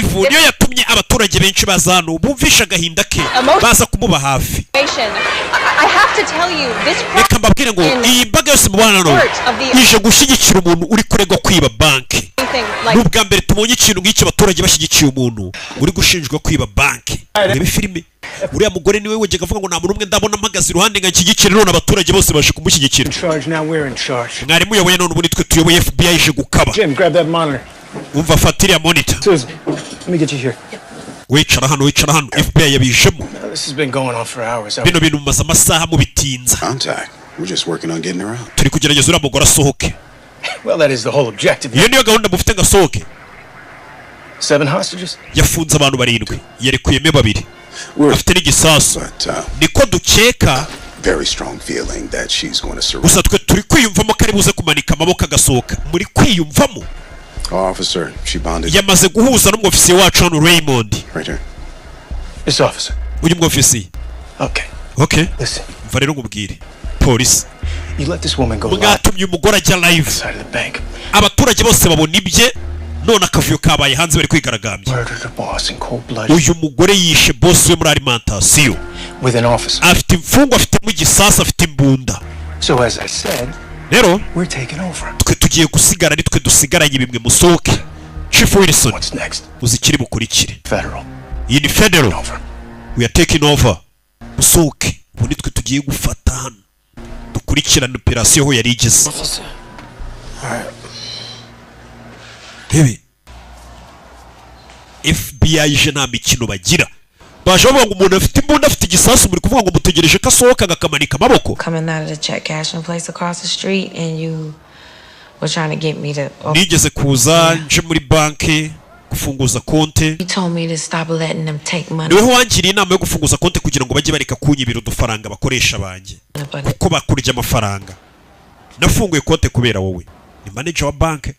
live niyo yatumye abaturage benshi bazano bumvisha gahinda ke baza kumuba hafi. Reka mbabwire ngo iyi mbaga yose mubana ije gushyigikira umuntu uri kuregwa kwiba banki. Nubwa mbere tubonye ikintu nk'icyo abaturage bashyigikiye umuntu uri gushinjwa kwiba banki. Reba filime uriya mugore niwe wegega avuga ngo nta muntu umwe ndabona mpagaze iruhande nga nshyigikire none abaturage bose baje kumushyigikira. Mwarimu yoboye none ubu nitwe tuyoboye FBI ije gukaba. Umva fatira ya monitor. Susan, let me get you here. Wicara hano FBI yabijemo. This has been going on for hours. Bino bintu mumaze amasaha mu bitinza. We're just working on getting around. Turi kugerageza uriya mugore asohoke. Well, that is the whole objective. Iyo niyo gahunda mufite ngo asohoke. 7 hostages. Yafunze abantu 7 yarekuyemo 2 afite n'igisasu. Niko dukeka. Very strong feeling that she's going to surrender. Gusa twe turi kwiyumvamo kari buze kumanika amaboko agasohoka. Muri kwiyumvamo. Officer, she bonded. Yamaze guhuza n'umwofisiye wacu hano Raymond. Right here. This officer. Uyu mwofisiye. Okay. Listen. Mva rero ngubwire. Police. You let this woman go live. Mwatumye umugore ajya live. Abaturage bose babona ibye none akavuyo kabaye hanze bari kwigaragambya. Uyu mugore yishe boss we muri alimentation. With an officer. Afite imfungo, afite mu gisasa, afite imbunda. So as I said, rero we're taking over. Twe tugiye gusigara nitwe dusigaranye bimwe musoke. Chief Wilson. What's next? Uzikiri bukurikire. Federal. Iyi ni federal. We are taking over. Musoke. Ubu nitwe tugiye gufata hano. Dukurikirana operation ho yari igeze. Hewe. FBI je nta mikino bagira. Baje bavuga ngo umuntu afite imbunda, afite igisasu, muri kuvuga ngo mutegereje ko asohoka agakamanika amaboko. Coming out of the check cashing place across the street and you were trying to get me to Nigeze kuza nje muri banki gufunguza konte. You told me to stop letting them take money. Niwe wangiriye inama yo gufunguza konte kugira ngo bajye bareka kunyibira udufaranga bakoresha banje. Kuko bakurya amafaranga. Nafunguye konte kubera wowe. Ni manager wa banki.